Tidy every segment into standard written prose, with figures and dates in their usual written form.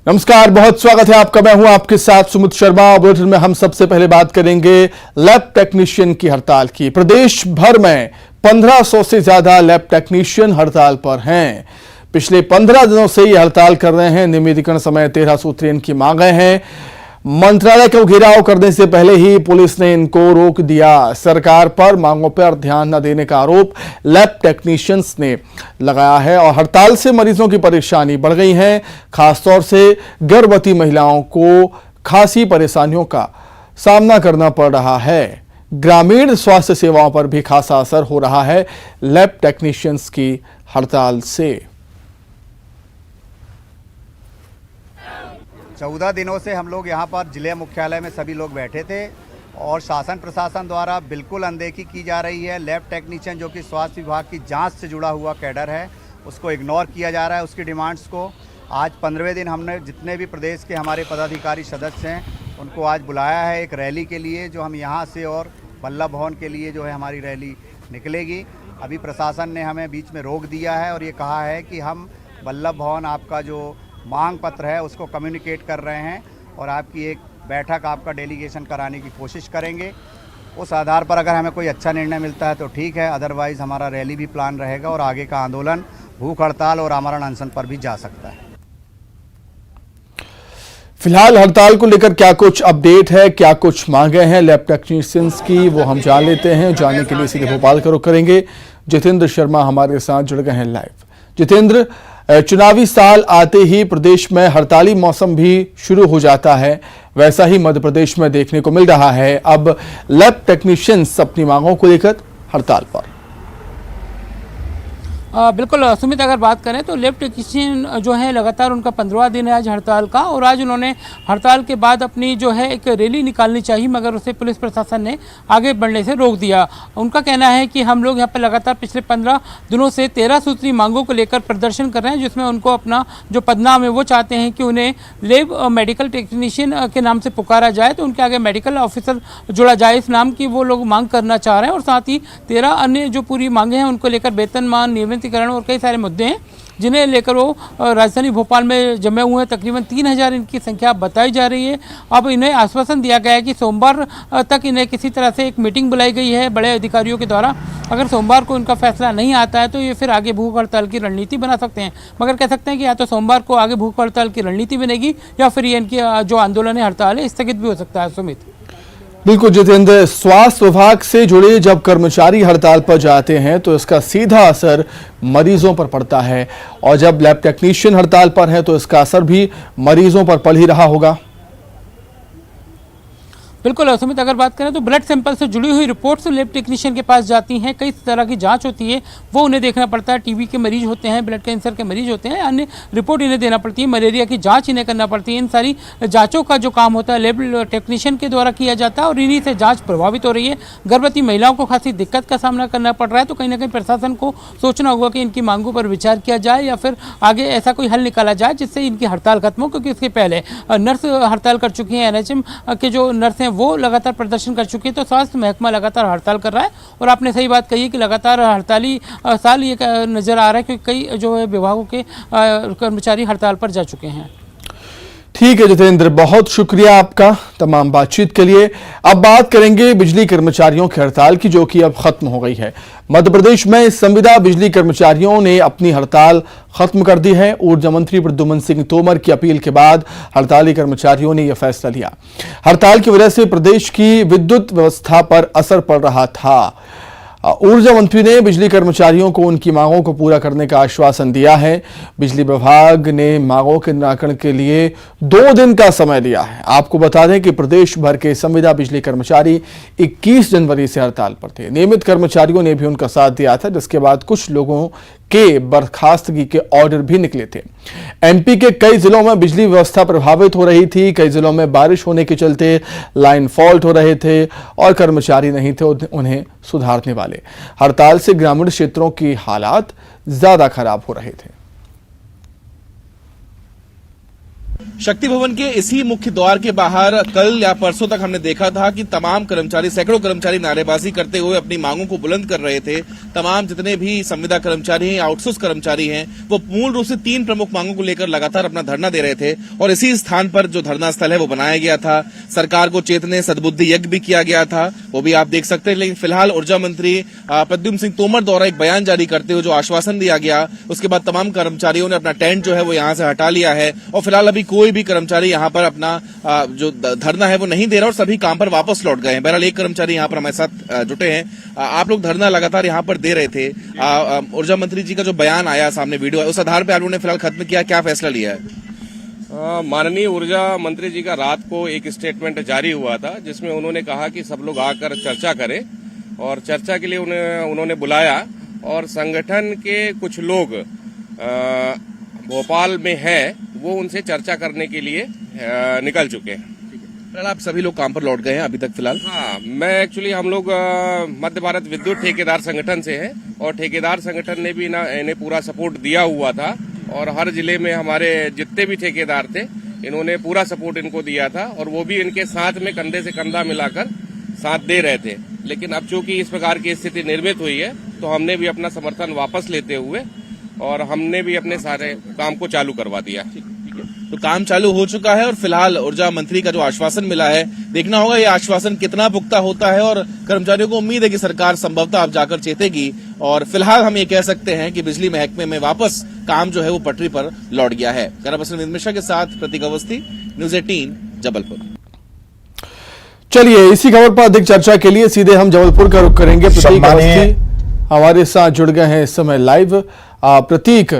नमस्कार, बहुत स्वागत है आपका। मैं हूं आपके साथ सुमित शर्मा। बुलेटिन में हम सबसे पहले बात करेंगे लैब टेक्नीशियन की हड़ताल की। प्रदेश भर में 1500 से ज्यादा लैब टेक्नीशियन हड़ताल पर हैं। पिछले 15 दिनों से ये हड़ताल कर रहे हैं। नियमितीकरण समय 13 सूत्रीय इनकी मांगें हैं। मंत्रालय को घेराव करने से पहले ही पुलिस ने इनको रोक दिया। सरकार पर मांगों पर ध्यान न देने का आरोप लैब टेक्नीशियंस ने लगाया है और हड़ताल से मरीजों की परेशानी बढ़ गई है। खासतौर से गर्भवती महिलाओं को खासी परेशानियों का सामना करना पड़ रहा है। ग्रामीण स्वास्थ्य सेवाओं पर भी खासा असर हो रहा है लैब टेक्नीशियंस की हड़ताल से। 14 दिनों से हम लोग यहाँ पर जिले मुख्यालय में सभी लोग बैठे थे और शासन प्रशासन द्वारा बिल्कुल अनदेखी की जा रही है। लैब टेक्नीशियन जो कि स्वास्थ्य विभाग की जांच से जुड़ा हुआ कैडर है, उसको इग्नोर किया जा रहा है, उसकी डिमांड्स को। आज 15वें दिन हमने जितने भी प्रदेश के हमारे पदाधिकारी सदस्य हैं उनको आज बुलाया है एक रैली के लिए, जो हम यहाँ से और वल्लभ भवन के लिए जो है हमारी रैली निकलेगी। अभी प्रशासन ने हमें बीच में रोक दिया है और ये कहा है कि हम वल्लभ भवन आपका जो मांग पत्र है उसको कम्युनिकेट कर रहे हैं और आपकी एक बैठक आपका डेलीगेशन कराने की कोशिश करेंगे। उस आधार पर अगर हमें कोई अच्छा निर्णय मिलता है तो ठीक है, अदरवाइज़ हमारा रैली भी प्लान रहेगा और आगे का आंदोलन भूख हड़ताल और आमरण अनशन पर भी जा सकता है। फिलहाल हड़ताल को लेकर क्या कुछ अपडेट है, क्या कुछ मांगे हैं लैब टेक्नीशियंस की, वो हम जान लेते हैं। जानने के लिए सीधे भोपाल का रुख करेंगे। जितेंद्र शर्मा हमारे साथ जुड़ गए हैं लाइव। जितेंद्र, चुनावी साल आते ही प्रदेश में हड़ताली मौसम भी शुरू हो जाता है, वैसा ही मध्य प्रदेश में देखने को मिल रहा है। अब लैब टेक्नीशियंस अपनी मांगों को लेकर हड़ताल पर। बिल्कुल सुमित, अगर बात करें तो लैब टेक्नीशियन जो है लगातार उनका 15वां दिन है आज हड़ताल का, और आज उन्होंने हड़ताल के बाद अपनी जो है एक रैली निकालनी चाहिए, मगर उसे पुलिस प्रशासन ने आगे बढ़ने से रोक दिया। उनका कहना है कि हम लोग यहाँ पर लगातार पिछले 15 दिनों से 13 सूत्री मांगों को लेकर प्रदर्शन कर रहे हैं, जिसमें उनको अपना जो पदनाम है वो चाहते हैं कि उन्हें लैब मेडिकल टेक्नीशियन के नाम से पुकारा जाए, तो उनके आगे मेडिकल ऑफिसर जोड़ा जाए, इस नाम की वो लोग मांग करना चाह रहे हैं। और साथ ही 13 अन्य जो पूरी मांगे हैं उनको लेकर वेतनमान, नियमित और कई सारे मुद्दे हैं जिन्हें लेकर वो राजधानी भोपाल में जमे हुए हैं। तकरीबन 3000 इनकी संख्या बताई जा रही है। अब इन्हें आश्वासन दिया गया है कि सोमवार तक इन्हें किसी तरह से एक मीटिंग बुलाई गई है बड़े अधिकारियों के द्वारा। अगर सोमवार को इनका फैसला नहीं आता है तो ये फिर आगे भूख हड़ताल की रणनीति बना सकते हैं। मगर कह सकते हैं कि या तो सोमवार को आगे भूख हड़ताल की रणनीति बनेगी या फिर ये इनकी जो आंदोलन है, हड़ताल है, स्थगित भी हो सकता है। सुमित, बिल्कुल जितेंद्र, स्वास्थ्य विभाग से जुड़े जब कर्मचारी हड़ताल पर जाते हैं तो इसका सीधा असर मरीजों पर पड़ता है, और जब लैब टेक्नीशियन हड़ताल पर है तो इसका असर भी मरीजों पर पड़ ही रहा होगा। बिल्कुल सुमित, अगर बात करें तो ब्लड सैंपल से जुड़ी हुई रिपोर्ट्स लैब टेक्नीशियन के पास जाती हैं। कई तरह की जांच होती है, वो उन्हें देखना पड़ता है। टीबी के मरीज होते हैं, ब्लड कैंसर के मरीज होते हैं, अन्य रिपोर्ट इन्हें देना पड़ती है, मलेरिया की जांच इन्हें करना पड़ती है। इन सारी जांचों का जो काम होता है लैब टेक्नीशियन के द्वारा किया जाता है और इन्हीं से जाँच प्रभावित हो रही है। गर्भवती महिलाओं को खासी दिक्कत का सामना करना पड़ रहा है, तो कहीं ना कहीं प्रशासन को सोचना होगा कि इनकी मांगों पर विचार किया जाए या फिर आगे ऐसा कोई हल निकाला जाए जिससे इनकी हड़ताल खत्म हो। क्योंकि इसके पहले नर्स हड़ताल कर चुकी हैं, NHM के जो नर्स हैं वो लगातार प्रदर्शन कर चुकी है, तो स्वास्थ्य महकमा लगातार हड़ताल कर रहा है। और आपने सही बात कही कि लगातार हड़ताली साल ये नजर आ रहा है क्योंकि कई जो है विभागों के कर्मचारी हड़ताल पर जा चुके हैं। ठीक है जितेंद्र, बहुत शुक्रिया आपका तमाम बातचीत के लिए। अब बात करेंगे बिजली कर्मचारियों की हड़ताल की, जो कि अब खत्म हो गई है। मध्य प्रदेश में संविदा बिजली कर्मचारियों ने अपनी हड़ताल खत्म कर दी है। ऊर्जा मंत्री प्रद्युम्न सिंह तोमर की अपील के बाद हड़ताली कर्मचारियों ने यह फैसला लिया। हड़ताल की वजह से प्रदेश की विद्युत व्यवस्था पर असर पड़ रहा था। ऊर्जा मंत्री ने बिजली कर्मचारियों को उनकी मांगों को पूरा करने का आश्वासन दिया है। बिजली विभाग ने मांगों के निराकरण के लिए 2 दिन का समय दिया है। आपको बता दें कि प्रदेश भर के संविदा बिजली कर्मचारी 21 जनवरी से हड़ताल पर थे। नियमित कर्मचारियों ने भी उनका साथ दिया था, जिसके बाद कुछ लोगों के बर्खास्तगी के ऑर्डर भी निकले थे। एमपी के कई जिलों में बिजली व्यवस्था प्रभावित हो रही थी। कई जिलों में बारिश होने के चलते लाइन फॉल्ट हो रहे थे और कर्मचारी नहीं थे उन्हें सुधारने वाले। हड़ताल से ग्रामीण क्षेत्रों की हालात ज्यादा खराब हो रहे थे। शक्ति भवन के इसी मुख्य द्वार के बाहर कल या परसों तक हमने देखा था कि तमाम कर्मचारी, सैकड़ों कर्मचारी नारेबाजी करते हुए अपनी मांगों को बुलंद कर रहे थे। तमाम जितने भी संविदा कर्मचारी हैं, आउटसोर्स कर्मचारी हैं, वो मूल रूप से 3 प्रमुख मांगों को लेकर लगातार अपना धरना दे रहे थे और इसी स्थान पर जो धरना स्थल है वो बनाया गया था। सरकार को चेतने सद्बुद्धि यज्ञ भी किया गया था, वो भी आप देख सकते हैं। लेकिन फिलहाल ऊर्जा मंत्री प्रद्युम्न सिंह तोमर द्वारा एक बयान जारी करते हुए जो आश्वासन दिया गया, उसके बाद तमाम कर्मचारियों ने अपना टेंट जो है वो यहां से हटा लिया है और फिलहाल अभी कोई भी कर्मचारी यहां पर अपना जो धरना है वो नहीं दे रहा और सभी काम पर वापस लौट गए हैं। बहरहाल एक कर्मचारी यहां पर हमारे साथ जुटे हैं। आप लोग धरना लगातार यहां पर दे रहे थे, ऊर्जा मंत्री जी का जो बयान आया सामने वीडियो है, उस आधार पर आप लोगों ने फिलहाल खत्म किया, क्या फैसला लिया है? माननीय ऊर्जा मंत्री जी का रात को एक स्टेटमेंट जारी हुआ था जिसमें उन्होंने कहा कि सब लोग आकर चर्चा करें और चर्चा के लिए उन्होंने बुलाया और संगठन के कुछ लोग भोपाल में है वो उनसे चर्चा करने के लिए निकल चुके हैं। फिलहाल आप सभी लोग काम पर लौट गए हैं अभी तक फिलहाल? हाँ, मैं एक्चुअली हम लोग मध्य भारत विद्युत ठेकेदार संगठन से हैं और ठेकेदार संगठन ने भी इन्हें पूरा सपोर्ट दिया हुआ था और हर जिले में हमारे जितने भी ठेकेदार थे इन्होंने पूरा सपोर्ट इनको दिया था और वो भी इनके साथ में कंधे से कंधा मिलाकर साथ दे रहे थे। लेकिन अब चूंकि इस प्रकार की स्थिति निर्मित हुई है तो हमने भी अपना समर्थन वापस लेते हुए और हमने भी अपने सारे काम को चालू करवा दिया। तो काम चालू हो चुका है और फिलहाल ऊर्जा मंत्री का जो आश्वासन मिला है, देखना होगा ये आश्वासन कितना पुख्ता होता है और कर्मचारियों को उम्मीद है कि सरकार संभवतः अब जाकर चेतेगी और फिलहाल हम ये कह सकते हैं कि बिजली महकमे में वापस काम जो है वो पटरी पर लौट गया है। कैमरा पर्सन विनीत मिश्रा के साथ प्रतीक अवस्थी, न्यूज 18 जबलपुर। चलिए इसी खबर पर अधिक चर्चा के लिए सीधे हम जबलपुर का रुख करेंगे। प्रतीक अवस्थी हमारे साथ जुड़ गए हैं इस समय लाइव। प्रतीक,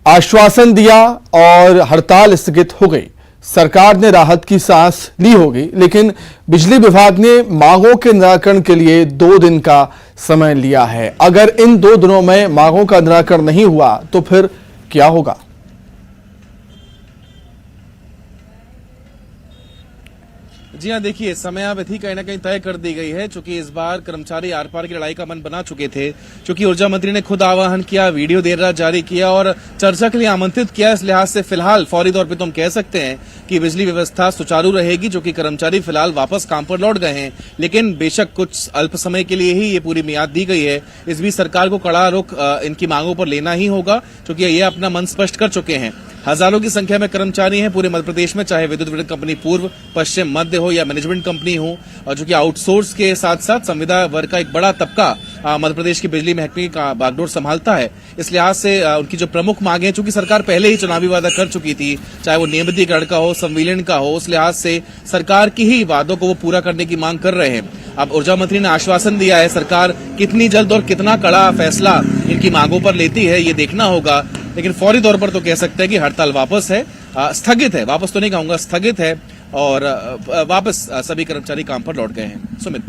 आश्वासन दिया और हड़ताल स्थगित हो गई, सरकार ने राहत की सांस ली होगी, लेकिन बिजली विभाग ने मांगों के निराकरण के लिए 2 दिन का समय लिया है। अगर इन 2 दिनों में मांगों का निराकरण नहीं हुआ तो फिर क्या होगा? जी हाँ, देखिए समयावधि कहीं ना कहीं तय कर दी गई है, चूंकि इस बार कर्मचारी आर पार की लड़ाई का मन बना चुके थे। चूंकि ऊर्जा मंत्री ने खुद आह्वान किया, वीडियो देर रात जारी किया और चर्चा के लिए आमंत्रित किया, इस लिहाज से फिलहाल फौरी तौर पे तो हम कह सकते हैं कि बिजली व्यवस्था सुचारू रहेगी, जो कि कर्मचारी फिलहाल वापस काम पर लौट गए हैं। लेकिन बेशक कुछ अल्प समय के लिए ही ये पूरी मियाद दी गई है। इस बीच सरकार को कड़ा रुख इनकी मांगों पर लेना ही होगा, क्योंकि ये अपना मन स्पष्ट कर चुके हैं। हजारों की संख्या में कर्मचारी हैं पूरे मध्य प्रदेश में, चाहे विद्युत वितरण कंपनी पूर्व, पश्चिम, मध्य हो या मैनेजमेंट कंपनी हो, और जो कि आउटसोर्स के साथ साथ संविदा वर्ग का एक बड़ा तबका मध्य प्रदेश की बिजली महकमे का बागडोर संभालता है। इस लिहाज से उनकी जो प्रमुख मांगे, चूंकि सरकार पहले ही चुनावी वादा कर चुकी थी, चाहे वो नियमितीकरण का हो, संविलियन का हो, उस लिहाज से सरकार की ही वादों को वो पूरा करने की मांग कर रहे हैं। अब ऊर्जा मंत्री ने आश्वासन दिया है, सरकार कितनी जल्द और कितना कड़ा फैसला इनकी मांगों पर लेती है ये देखना होगा। लेकिन फौरी तौर पर तो कह सकते हैं कि हड़ताल वापस है, स्थगित है, वापस तो नहीं कहूंगा, स्थगित है और वापस सभी कर्मचारी काम पर लौट गए हैं। सुमित।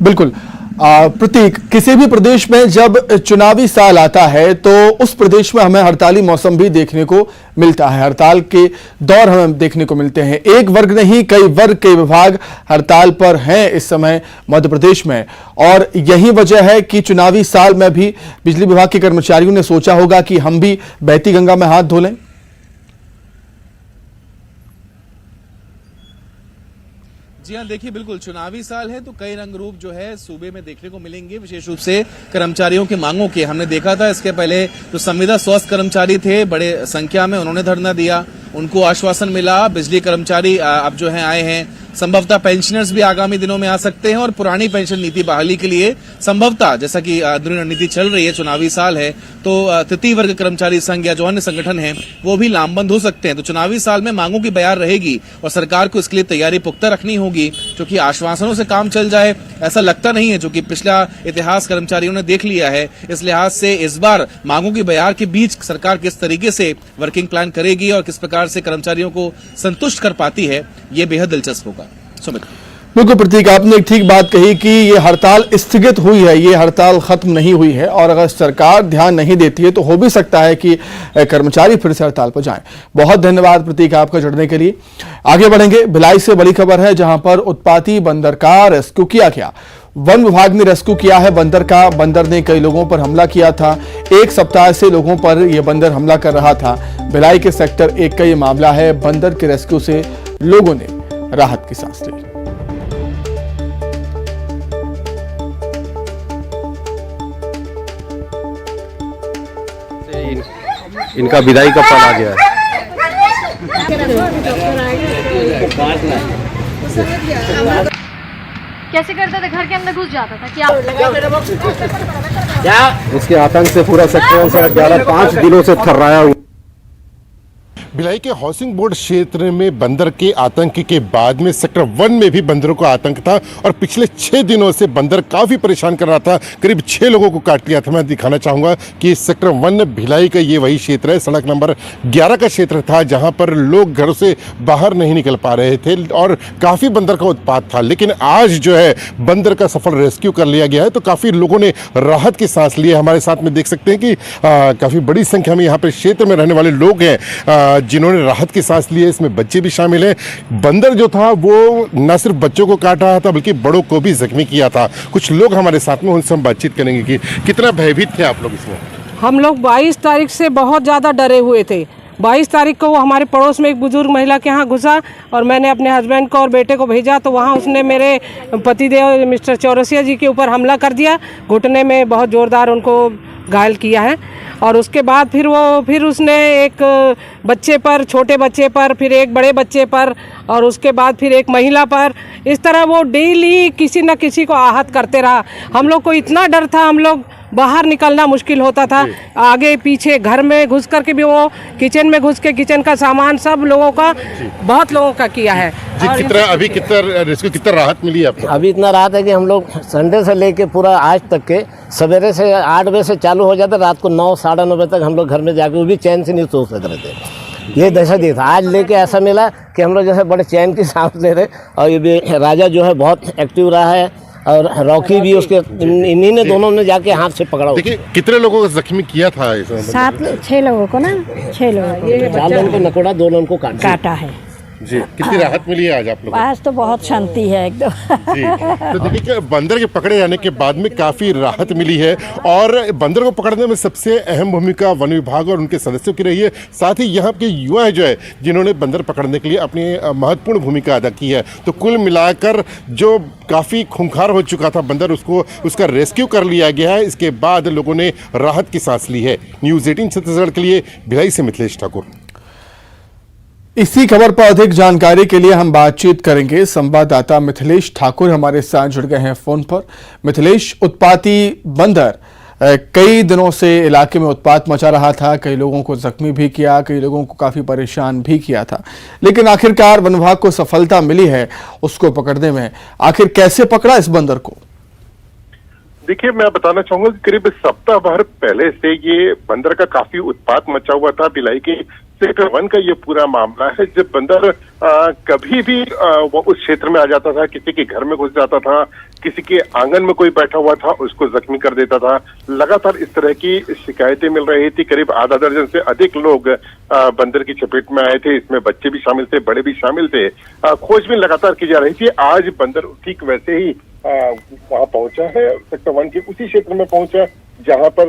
बिल्कुल प्रतीक, किसी भी प्रदेश में जब चुनावी साल आता है तो उस प्रदेश में हमें हड़ताली मौसम भी देखने को मिलता है, हड़ताल के दौर हमें देखने को मिलते हैं। एक वर्ग नहीं, कई वर्ग के विभाग हड़ताल पर हैं इस समय मध्य प्रदेश में, और यही वजह है कि चुनावी साल में भी बिजली विभाग के कर्मचारियों ने सोचा होगा कि हम भी बहती गंगा में हाथ धो लें। जी हाँ, देखिए बिल्कुल चुनावी साल है तो कई रंग रूप जो है सूबे में देखने को मिलेंगे, विशेष रूप से कर्मचारियों की मांगों के। हमने देखा था इसके पहले जो संविदा स्वास्थ्य कर्मचारी थे, बड़े संख्या में उन्होंने धरना दिया, उनको आश्वासन मिला। बिजली कर्मचारी अब जो है आए हैं, संभवतः पेंशनर्स भी आगामी दिनों में आ सकते हैं और पुरानी पेंशन नीति बहाली के लिए संभवतः, जैसा कि अंदरूनी रणनीति चल रही है, चुनावी साल है तो तृतीय वर्ग कर्मचारी संघ या जो अन्य संगठन है वो भी लामबंद हो सकते हैं। तो चुनावी साल में मांगों की बयार रहेगी और सरकार को इसके लिए तैयारी पुख्ता रखनी होगी, क्योंकि आश्वासनों से काम चल जाए ऐसा लगता नहीं है, जो कि पिछला इतिहास कर्मचारियों ने देख लिया है। इस लिहाज से इस बार मांगों की बयार के बीच सरकार किस तरीके से वर्किंग प्लान करेगी और किस प्रकार से कर्मचारियों को संतुष्ट कर पाती है, ये बेहद दिलचस्प होगा। सुमित। बिल्कुल प्रतीक, आपने एक ठीक बात कही कि ये हड़ताल स्थगित हुई है, ये हड़ताल खत्म नहीं हुई है, और अगर सरकार ध्यान नहीं देती है तो हो भी सकता है कि कर्मचारी फिर से हड़ताल पर जाएं। बहुत धन्यवाद प्रतीक आपका जुड़ने के लिए। आगे बढ़ेंगे, भिलाई से बड़ी खबर है जहां पर उत्पाती बंदर का रेस्क्यू किया गया। वन विभाग ने रेस्क्यू किया है बंदर का। बंदर ने कई लोगों पर हमला किया था। एक सप्ताह से लोगों पर यह बंदर हमला कर रहा था। भिलाई के सेक्टर 1 का यह मामला है। बंदर के रेस्क्यू से लोगों ने राहत की सांस ली। इनका विदाई का पल आ गया है। कैसे करता था? घर के अंदर घुस जाता था क्या? इसके आतंक से पूरा सेक्टर 5 दिनों से थर्राया हुआ। भिलाई के हाउसिंग बोर्ड क्षेत्र में बंदर के आतंक के बाद में सेक्टर 1 में भी बंदरों का आतंक था और पिछले 6 दिनों से बंदर काफी परेशान कर रहा था। करीब 6 लोगों को काट लिया था। मैं दिखाना चाहूंगा कि सेक्टर 1 भिलाई का ये वही क्षेत्र है। सड़क नंबर 11 का क्षेत्र था जहां पर लोग घरों से बाहर नहीं निकल पा रहे थे और काफी बंदर का उत्पात था। लेकिन आज जो है बंदर का सफल रेस्क्यू कर लिया गया है तो काफी लोगों ने राहत की सांस ली है। हमारे साथ में देख सकते हैं कि काफी बड़ी संख्या में यहाँ पे क्षेत्र में रहने वाले लोग हैं जिन्होंने राहत की सांस ली है। इसमें बच्चे भी शामिल हैं। बंदर जो था वो न सिर्फ बच्चों को काट रहा था बल्कि बड़ों को भी जख्मी किया था। कुछ लोग हमारे साथ में, उनसे हम बातचीत करेंगे कि कितना भयभीत थे आप लोग इसमें। हम लोग 22 तारीख से बहुत ज़्यादा डरे हुए थे। 22 तारीख को वो हमारे पड़ोस में एक बुजुर्ग महिला के यहाँ घुसा और मैंने अपने हस्बैंड को और बेटे को भेजा तो वहाँ उसने मेरे पतिदेव मिस्टर चौरसिया जी के ऊपर हमला कर दिया। घुटने में बहुत ज़ोरदार उनको घायल किया है और उसके बाद फिर उसने एक बच्चे पर, छोटे बच्चे पर, फिर एक बड़े बच्चे पर और उसके बाद फिर एक महिला पर, इस तरह वो डेली किसी न किसी को आहत करते रहा। हम लोग को इतना डर था, हम लोग बाहर निकलना मुश्किल होता था। आगे पीछे घर में घुस करके भी वो किचन में घुस के किचन का सामान सब लोगों का, बहुत लोगों का किया है। अभी कितना रेस्क्यू, कितना राहत मिली है आपको? अभी इतना राहत है कि हम लोग संडे से लेके पूरा आज तक के सवेरे से 8 बजे से चालू हो जाता, रात को 9 साढ़े 9 बजे तक हम लोग घर में जाके वो भी चैन से नहीं सो सकते रहे थे। ये दहशत ही था। आज लेके ऐसा मिला कि हम लोग जो है बड़े चैन की सांस ले रहे और ये भी राजा जो है बहुत एक्टिव रहा है और रॉकी भी उसके, इन्हीं ने दोनों ने जाके हाथ से पकड़ा। देखिए कितने लोगों को जख्मी किया था? 6 लोगों को ना, 6 लोगों को, 4 लोगों को नकोड़ा, 2 लोगों को काटा है जी। कितनी राहत मिली है आज आप लोगों को? आज तो बहुत शांति है एकदम। जी, तो देखिए कि बंदर के पकड़े जाने के बाद में काफी राहत मिली है और बंदर को पकड़ने में सबसे अहम भूमिका वन विभाग और उनके सदस्यों की रही है। साथ ही यहाँ के युवा जो है जिन्होंने बंदर पकड़ने के लिए अपनी महत्वपूर्ण भूमिका अदा की है। तो कुल मिलाकर जो काफी खूंखार हो चुका था बंदर, उसका रेस्क्यू कर लिया गया है। इसके बाद लोगों ने राहत की सांस ली है। न्यूज़ 18 छत्तीसगढ़ के लिए भिलाई से मिथिलेश ठाकुर। इसी खबर पर अधिक जानकारी के लिए हम बातचीत करेंगे। संवाददाता मिथिलेश ठाकुर हमारे साथ जुड़ गए हैं फोन पर। मिथिलेश, उत्पाती बंदर कई दिनों से इलाके में उत्पात मचा रहा था, कई लोगों को जख्मी भी किया, कई लोगों को काफी परेशान भी किया था, लेकिन आखिरकार वन विभाग को सफलता मिली है उसको पकड़ने में। आखिर कैसे पकड़ा इस बंदर को? देखिए, मैं बताना चाहूंगा कि करीब सप्ताह भर पहले से ये बंदर का काफी उत्पात मचा हुआ था। भिलाई के सेक्टर 1 का ये पूरा मामला है। जब बंदर कभी भी वो उस क्षेत्र में आ जाता था, किसी के घर में घुस जाता था, किसी के आंगन में कोई बैठा हुआ था उसको जख्मी कर देता था। लगातार इस तरह की शिकायतें मिल रही थी। करीब आधा दर्जन से अधिक लोग बंदर की चपेट में आए थे। इसमें बच्चे भी शामिल थे, बड़े भी शामिल थे। खोजबीन लगातार की जा रही थी। आज बंदर ठीक वैसे ही वहां पहुंचा है, सेक्टर 1 के उसी क्षेत्र में पहुंचा जहां पर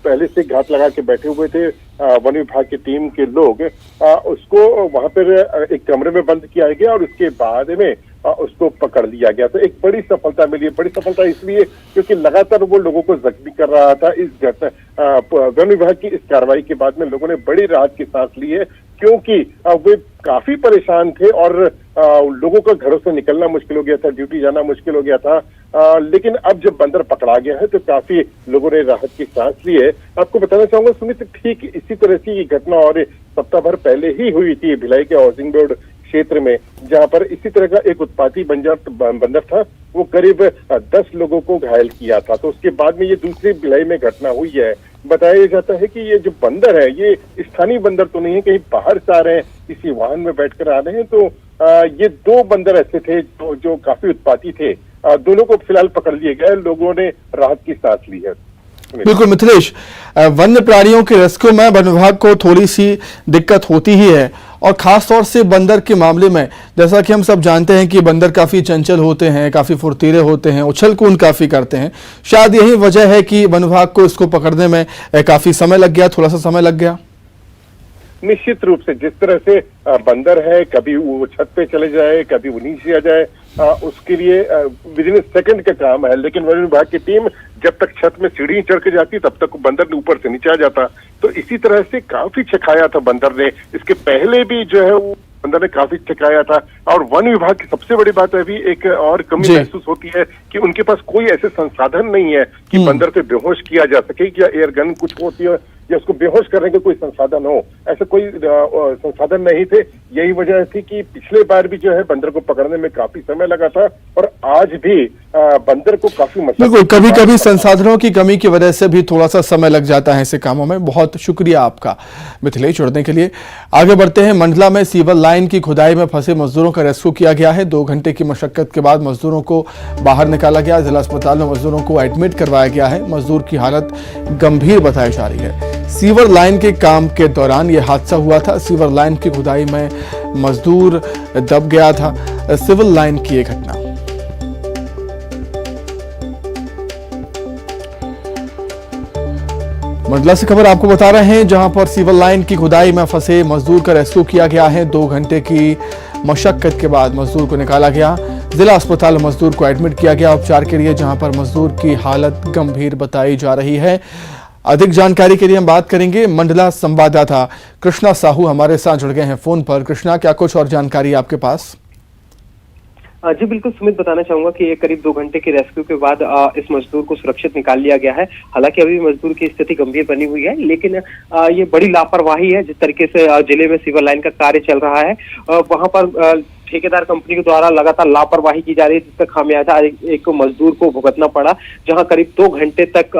पहले से घात लगा के बैठे हुए थे वन विभाग की टीम के लोग। उसको वहां पर एक कमरे में बंद किया गया और उसके बाद में उसको पकड़ लिया गया। तो एक बड़ी सफलता मिली। बड़ी सफलता इसलिए क्योंकि लगातार वो लोगों को जख्मी कर रहा था। इस वन विभाग की इस कार्रवाई के बाद में लोगों ने बड़ी राहत की सांस ली है, क्योंकि वे काफी परेशान थे और लोगों का घरों से निकलना मुश्किल हो गया था, ड्यूटी जाना मुश्किल हो गया था। लेकिन अब जब बंदर पकड़ा गया है तो काफी लोगों ने राहत की सांस ली है। आपको बताना चाहूंगा सुमित, ठीक इसी तरह की घटना और सप्ताह भर पहले ही हुई थी भिलाई के हाउसिंग बोर्ड क्षेत्र में, जहां पर इसी तरह का एक उत्पाती बंदर था। वो करीब 10 लोगों को घायल किया था। तो उसके बाद में ये दूसरी भिलाई में घटना हुई है। बताया जाता है कि ये जो बंदर है ये स्थानीय बंदर तो नहीं है, कहीं बाहर से आ रहे हैं, किसी वाहन में बैठकर आ रहे हैं। तो ये 2 बंदर ऐसे थे जो काफी उत्पाती थे। दोनों को फिलहाल पकड़ लिए गए। लोगों ने राहत की सांस ली है। बिल्कुल मिथिलेश, वन्य प्राणियों के रेस्क्यू में वन विभाग को थोड़ी सी दिक्कत होती ही है, और खास तौर से बंदर के मामले में जैसा कि हम सब जानते हैं कि बंदर काफी चंचल होते हैं, काफी फुर्तीले होते हैं, उछल कूद काफी करते हैं। शायद यही वजह है कि वन विभाग को इसको पकड़ने में काफी समय लग गया, थोड़ा सा समय लग गया। निश्चित रूप से जिस तरह से बंदर है, कभी वो छत पे चले जाए, कभी वो नीचे आ जाए, उसके लिए विदिन ए सेकंड का काम है। लेकिन वन विभाग की टीम जब तक छत में सीढ़ी चढ़ के जाती तब तक बंदर ऊपर से नीचे आ जाता। तो इसी तरह से काफी चखाया था बंदर ने। इसके पहले भी जो है वो बंदर ने काफी चखाया था। और वन विभाग की सबसे बड़ी बात अभी एक और कमी महसूस होती है कि उनके पास कोई ऐसे संसाधन नहीं है कि बंदर से बेहोश किया जा सके, या एयर गन कुछ होती है या उसको बेहोश करने के कोई संसाधन हो, ऐसे कोई संसाधन नहीं थे। यही वजह थी कि पिछले बार भी जो है बंदर को पकड़ने में काफी समय लगा था, और आज भी बंदर को काफी बिल्कुल कभी कभी संसाधनों की कमी की वजह से भी थोड़ा सा समय लग जाता है ऐसे कामों में। बहुत शुक्रिया आपका मिथिलेश जुड़ने के लिए। आगे बढ़ते हैं। मंडला में सीवर लाइन की खुदाई में फंसे मजदूरों का रेस्क्यू किया गया है। 2 घंटे की मशक्कत के बाद मजदूरों को बाहर निकाला गया। जिला अस्पताल में मजदूरों को एडमिट करवाया गया है। मजदूर की हालत गंभीर बताई जा रही है। सीवर लाइन के काम के दौरान यह हादसा हुआ था। सीवर लाइन की खुदाई में मजदूर दब गया था। सिविल लाइन की एक घटना। मंडला से खबर आपको बता रहे हैं, जहां पर सिविल लाइन की खुदाई में फंसे मजदूर का रेस्क्यू किया गया है। 2 घंटे की मशक्कत के बाद मजदूर को निकाला गया। जिला अस्पताल में मजदूर को एडमिट किया गया उपचार के लिए, जहां पर मजदूर की हालत गंभीर बताई जा रही है। अधिक जानकारी के लिए हम बात करेंगे। मंडला संवाददाता कृष्णा साहू हमारे साथ जुड़ गए हैं फोन पर। कृष्णा, क्या कुछ और जानकारी आपके पास? जी बिल्कुल सुमित, बताना चाहूंगा कि करीब 2 घंटे के रेस्क्यू के बाद इस मजदूर को सुरक्षित निकाल लिया गया है। हालांकि अभी मजदूर की स्थिति गंभीर बनी हुई है, लेकिन ये बड़ी लापरवाही है। जिस तरीके से जिले में सीवर लाइन का कार्य चल रहा है, वहां पर ठेकेदार कंपनी के द्वारा लगातार लापरवाही की जा रही है, जिसका खामियाजा एक मजदूर को भुगतना पड़ा। जहां करीब 2 घंटे तक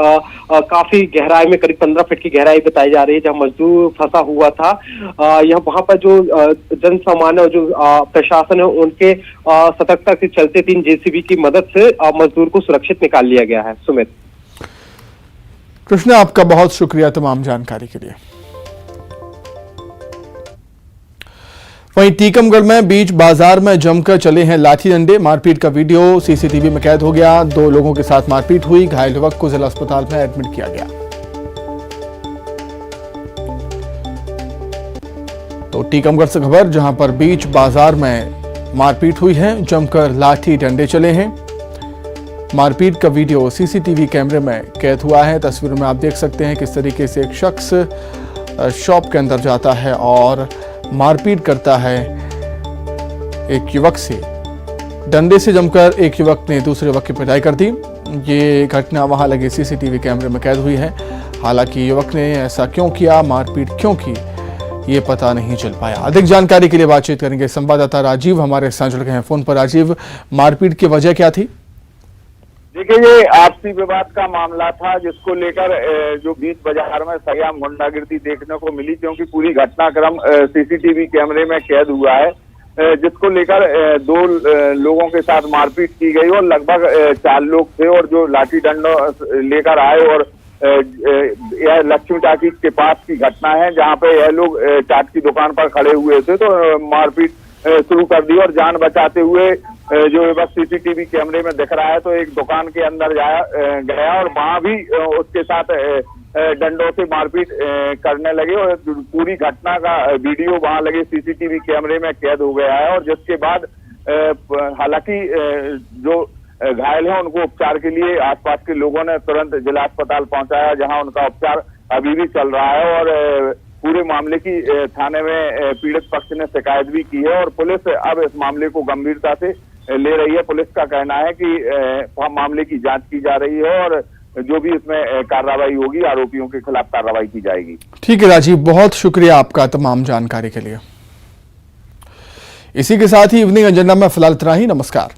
काफी गहराई में, करीब 15 फीट की गहराई बताई जा रही है, जहां मजदूर फंसा हुआ था। यह वहां पर जो जन सामान्य और जो प्रशासन है, उनके सतर्कता के चलते 3 जेसीबी की मदद से मजदूर को सुरक्षित निकाल लिया गया है। सुमित। कृष्णा, आपका बहुत शुक्रिया तमाम जानकारी के लिए। वहीं टीकमगढ़ में बीच बाजार में जमकर चले हैं लाठी डंडे। मारपीट का वीडियो सीसीटीवी में कैद हो गया। 2 लोगों के साथ मारपीट हुई। घायल युवक को जिला अस्पताल में एडमिट किया गया। तो टीकमगढ़ से खबर, जहां पर बीच बाजार में मारपीट हुई है, जमकर लाठी डंडे चले हैं। मारपीट का वीडियो सीसीटीवी कैमरे में कैद हुआ है। तस्वीरों में आप देख सकते हैं किस तरीके से एक शख्स शॉप के अंदर जाता है और मारपीट करता है एक युवक से। डंडे से जमकर एक युवक ने दूसरे युवक की पिटाई कर दी। ये घटना वहां लगे सीसीटीवी कैमरे में कैद हुई है। हालांकि युवक ने ऐसा क्यों किया, मारपीट क्यों की, ये पता नहीं चल पाया। अधिक जानकारी के लिए बातचीत करेंगे। संवाददाता राजीव हमारे साथ जुड़ गए हैं फोन पर। राजीव, मारपीट की वजह क्या थी? देखिए, ये आपसी विवाद का मामला था, जिसको लेकर जो बीच बाजार में सरेआम गुंडागिर्दी देखने को मिली, क्योंकि पूरी घटनाक्रम सीसीटीवी कैमरे में कैद हुआ है, जिसको लेकर 2 लोगों के साथ मारपीट की गई और लगभग 4 लोग थे, और जो लाठी डंडा लेकर आए। और यह लक्ष्मी टाकी के पास की घटना है, जहाँ पे यह लोग चाट की दुकान पर खड़े हुए थे, तो मारपीट शुरू कर दी। और जान बचाते हुए जो बस सीसीटीवी कैमरे में दिख रहा है, तो एक दुकान के अंदर गया और वहां भी उसके साथ डंडों से मारपीट करने लगे। और पूरी घटना का वीडियो वहां लगे सीसीटीवी कैमरे में कैद हो गया है। और जिसके बाद हालांकि जो घायल हैं उनको उपचार के लिए आसपास के लोगों ने तुरंत जिला अस्पताल पहुंचाया, जहां उनका उपचार अभी भी चल रहा है। और पूरे मामले की थाने में पीड़ित पक्ष ने शिकायत भी की है, और पुलिस अब इस मामले को गंभीरता से ले रही है। पुलिस का कहना है कि मामले की जांच की जा रही है, और जो भी इसमें कार्रवाई होगी, आरोपियों के खिलाफ कार्रवाई की जाएगी। ठीक है राजीव, बहुत शुक्रिया आपका तमाम जानकारी के लिए। इसी के साथ ही इवनिंग एजेंडा में फिलहाल इतना ही। नमस्कार।